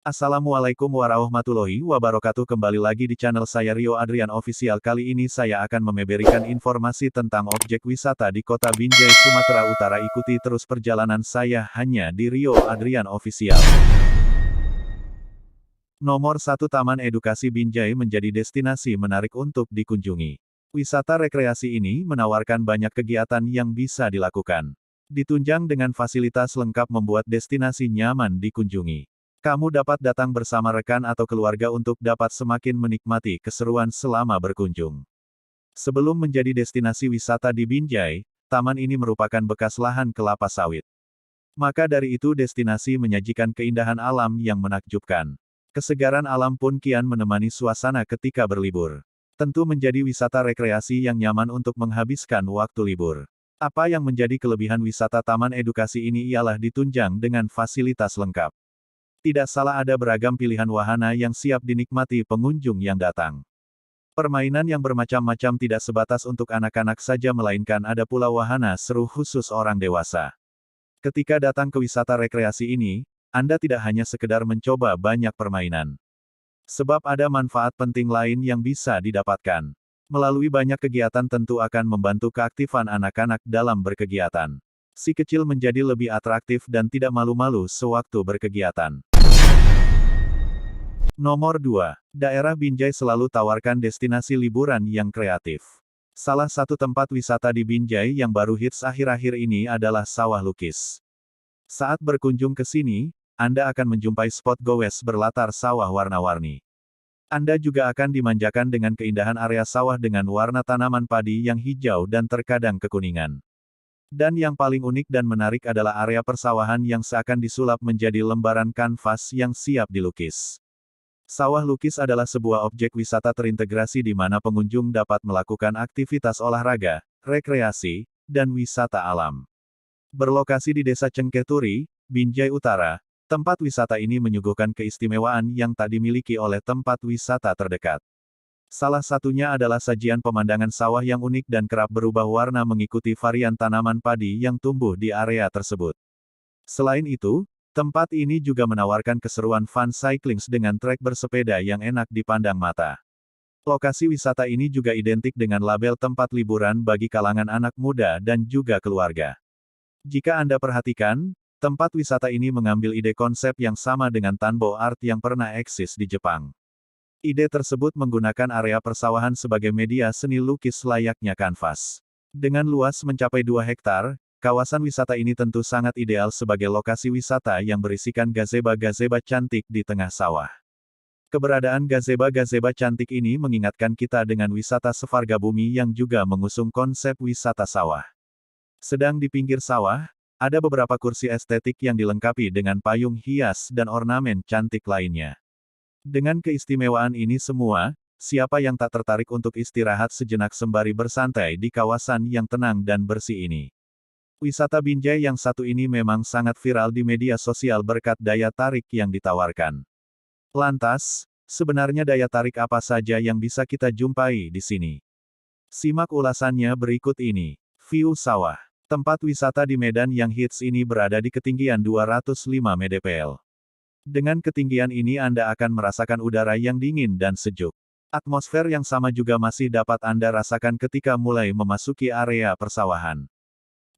Assalamualaikum warahmatullahi wabarakatuh. Kembali lagi di channel saya Rio Adrian Official. Kali ini saya akan memberikan informasi tentang objek wisata di kota Binjai, Sumatera Utara. Ikuti terus perjalanan saya hanya di Rio Adrian Official. Nomor 1, Taman Edukasi Binjai menjadi destinasi menarik untuk dikunjungi. Wisata rekreasi ini menawarkan banyak kegiatan yang bisa dilakukan. Ditunjang dengan fasilitas lengkap membuat destinasi nyaman dikunjungi. Kamu dapat datang bersama rekan atau keluarga untuk dapat semakin menikmati keseruan selama berkunjung. Sebelum menjadi destinasi wisata di Binjai, taman ini merupakan bekas lahan kelapa sawit. Maka dari itu destinasi menyajikan keindahan alam yang menakjubkan. Kesegaran alam pun kian menemani suasana ketika berlibur. Tentu menjadi wisata rekreasi yang nyaman untuk menghabiskan waktu libur. Apa yang menjadi kelebihan wisata taman edukasi ini ialah ditunjang dengan fasilitas lengkap. Tidak salah, ada beragam pilihan wahana yang siap dinikmati pengunjung yang datang. Permainan yang bermacam-macam tidak sebatas untuk anak-anak saja, melainkan ada pula wahana seru khusus orang dewasa. Ketika datang ke wisata rekreasi ini, Anda tidak hanya sekedar mencoba banyak permainan. Sebab ada manfaat penting lain yang bisa didapatkan. Melalui banyak kegiatan tentu akan membantu keaktifan anak-anak dalam berkegiatan. Si kecil menjadi lebih atraktif dan tidak malu-malu sewaktu berkegiatan. Nomor 2. Daerah Binjai selalu tawarkan destinasi liburan yang kreatif. Salah satu tempat wisata di Binjai yang baru hits akhir-akhir ini adalah Sawah Lukis. Saat berkunjung ke sini, Anda akan menjumpai spot goes berlatar sawah warna-warni. Anda juga akan dimanjakan dengan keindahan area sawah dengan warna tanaman padi yang hijau dan terkadang kekuningan. Dan yang paling unik dan menarik adalah area persawahan yang seakan disulap menjadi lembaran kanvas yang siap dilukis. Sawah Lukis adalah sebuah objek wisata terintegrasi di mana pengunjung dapat melakukan aktivitas olahraga, rekreasi, dan wisata alam. Berlokasi di Desa Cengketuri, Binjai Utara, tempat wisata ini menyuguhkan keistimewaan yang tak dimiliki oleh tempat wisata terdekat. Salah satunya adalah sajian pemandangan sawah yang unik dan kerap berubah warna mengikuti varian tanaman padi yang tumbuh di area tersebut. Selain itu, tempat ini juga menawarkan keseruan fun cycling dengan trek bersepeda yang enak dipandang mata. Lokasi wisata ini juga identik dengan label tempat liburan bagi kalangan anak muda dan juga keluarga. Jika Anda perhatikan, tempat wisata ini mengambil ide konsep yang sama dengan Tanbo Art yang pernah eksis di Jepang. Ide tersebut menggunakan area persawahan sebagai media seni lukis layaknya kanvas. Dengan luas mencapai 2 hektar, kawasan wisata ini tentu sangat ideal sebagai lokasi wisata yang berisikan gazebo-gazebo cantik di tengah sawah. Keberadaan gazebo-gazebo cantik ini mengingatkan kita dengan wisata Sevarga Bumi yang juga mengusung konsep wisata sawah. Sedang di pinggir sawah, ada beberapa kursi estetik yang dilengkapi dengan payung hias dan ornamen cantik lainnya. Dengan keistimewaan ini semua, siapa yang tak tertarik untuk istirahat sejenak sembari bersantai di kawasan yang tenang dan bersih ini? Wisata Binjai yang satu ini memang sangat viral di media sosial berkat daya tarik yang ditawarkan. Lantas, sebenarnya daya tarik apa saja yang bisa kita jumpai di sini? Simak ulasannya berikut ini. View sawah. Tempat wisata di Medan yang hits ini berada di ketinggian 205 mdpl. Dengan ketinggian ini Anda akan merasakan udara yang dingin dan sejuk. Atmosfer yang sama juga masih dapat Anda rasakan ketika mulai memasuki area persawahan.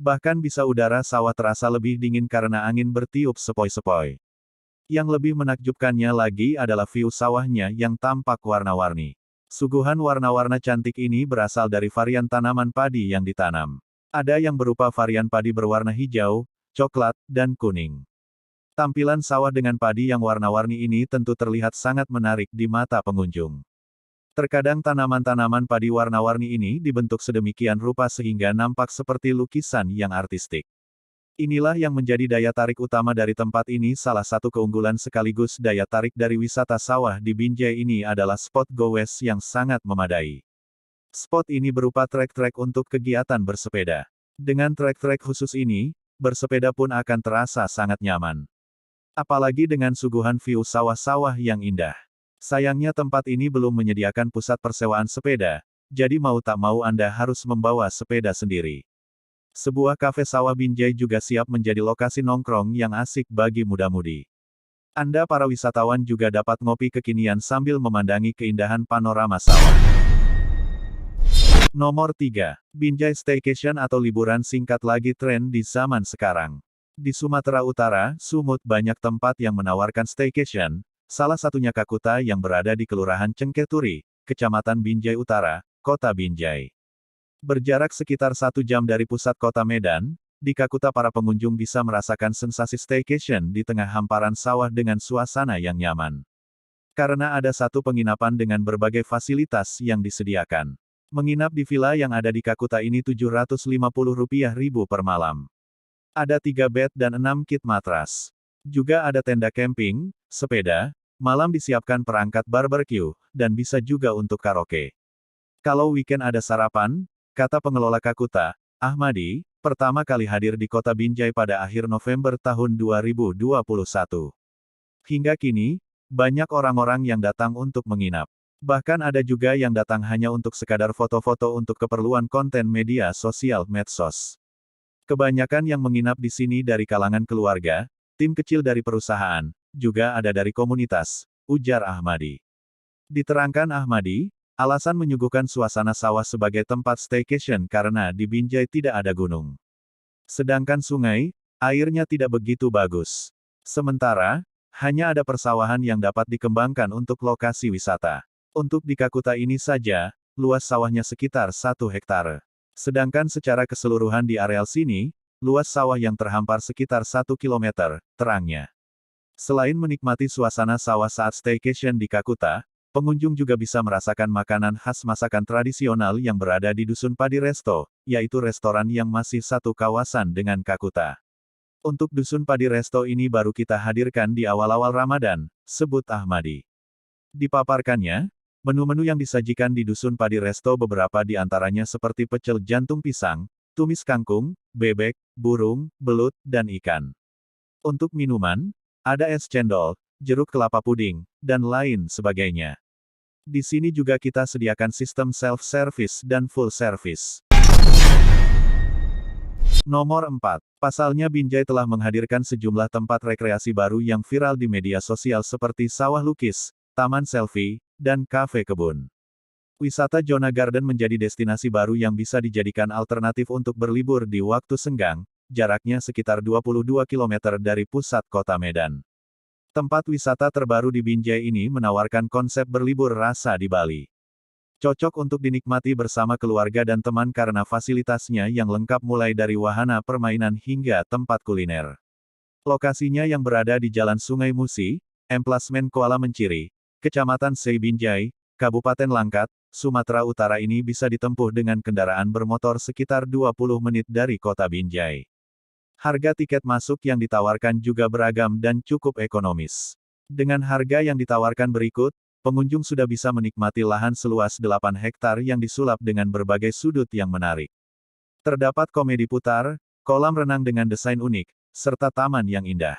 Bahkan bisa udara sawah terasa lebih dingin karena angin bertiup sepoi-sepoi. Yang lebih menakjubkannya lagi adalah view sawahnya yang tampak warna-warni. Suguhan warna-warna cantik ini berasal dari varian tanaman padi yang ditanam. Ada yang berupa varian padi berwarna hijau, coklat, dan kuning. Tampilan sawah dengan padi yang warna-warni ini tentu terlihat sangat menarik di mata pengunjung. Terkadang tanaman-tanaman padi warna-warni ini dibentuk sedemikian rupa sehingga nampak seperti lukisan yang artistik. Inilah yang menjadi daya tarik utama dari tempat ini. Salah satu keunggulan sekaligus daya tarik dari wisata sawah di Binjai ini adalah spot goes yang sangat memadai. Spot ini berupa trek-trek untuk kegiatan bersepeda. Dengan trek-trek khusus ini, bersepeda pun akan terasa sangat nyaman. Apalagi dengan suguhan view sawah-sawah yang indah. Sayangnya tempat ini belum menyediakan pusat persewaan sepeda, jadi mau tak mau Anda harus membawa sepeda sendiri. Sebuah kafe sawah Binjai juga siap menjadi lokasi nongkrong yang asik bagi muda-mudi. Anda para wisatawan juga dapat ngopi kekinian sambil memandangi keindahan panorama sawah. Nomor 3. Binjai Staycation atau liburan singkat lagi tren di zaman sekarang. Di Sumatera Utara, Sumut banyak tempat yang menawarkan staycation, salah satunya Kakuta yang berada di Kelurahan Cengketuri, Kecamatan Binjai Utara, Kota Binjai. Berjarak sekitar 1 jam dari pusat kota Medan, di Kakuta para pengunjung bisa merasakan sensasi staycation di tengah hamparan sawah dengan suasana yang nyaman. Karena ada satu penginapan dengan berbagai fasilitas yang disediakan. Menginap di villa yang ada di Kakuta ini Rp750.000 per malam. Ada 3 bed dan 6 kit matras. Juga ada tenda camping, sepeda, malam disiapkan perangkat barbecue, dan bisa juga untuk karaoke. Kalau weekend ada sarapan, kata pengelola Kakuta, Ahmadi, pertama kali hadir di kota Binjai pada akhir November tahun 2021. Hingga kini, banyak orang-orang yang datang untuk menginap. Bahkan ada juga yang datang hanya untuk sekadar foto-foto untuk keperluan konten media sosial medsos. Kebanyakan yang menginap di sini dari kalangan keluarga, tim kecil dari perusahaan, juga ada dari komunitas, ujar Ahmadi. Diterangkan Ahmadi, alasan menyuguhkan suasana sawah sebagai tempat staycation karena di Binjai tidak ada gunung. Sedangkan sungai, airnya tidak begitu bagus. Sementara, hanya ada persawahan yang dapat dikembangkan untuk lokasi wisata. Untuk di Kakuta ini saja, luas sawahnya sekitar 1 hektare. Sedangkan secara keseluruhan di areal sini, luas sawah yang terhampar sekitar 1 kilometer, terangnya. Selain menikmati suasana sawah saat staycation di Kakuta, pengunjung juga bisa merasakan makanan khas masakan tradisional yang berada di Dusun Padi Resto, yaitu restoran yang masih satu kawasan dengan Kakuta. Untuk Dusun Padi Resto ini baru kita hadirkan di awal-awal Ramadan, sebut Ahmadi. Dipaparkannya, menu-menu yang disajikan di Dusun Padi Resto beberapa di antaranya seperti pecel jantung pisang, tumis kangkung, bebek, burung, belut, dan ikan. Untuk minuman, ada es cendol, jeruk kelapa puding, dan lain sebagainya. Di sini juga kita sediakan sistem self-service dan full service. Nomor 4. Pasalnya Binjai telah menghadirkan sejumlah tempat rekreasi baru yang viral di media sosial seperti sawah lukis, taman selfie, dan kafe kebun. Wisata Jona Garden menjadi destinasi baru yang bisa dijadikan alternatif untuk berlibur di waktu senggang, jaraknya sekitar 22 km dari pusat kota Medan. Tempat wisata terbaru di Binjai ini menawarkan konsep berlibur rasa di Bali. Cocok untuk dinikmati bersama keluarga dan teman karena fasilitasnya yang lengkap mulai dari wahana permainan hingga tempat kuliner. Lokasinya yang berada di Jalan Sungai Musi, Emplasmen Kuala Menciri, Kecamatan Sei Binjai, Kabupaten Langkat, Sumatera Utara ini bisa ditempuh dengan kendaraan bermotor sekitar 20 menit dari kota Binjai. Harga tiket masuk yang ditawarkan juga beragam dan cukup ekonomis. Dengan harga yang ditawarkan berikut, pengunjung sudah bisa menikmati lahan seluas 8 hektar yang disulap dengan berbagai sudut yang menarik. Terdapat komedi putar, kolam renang dengan desain unik, serta taman yang indah.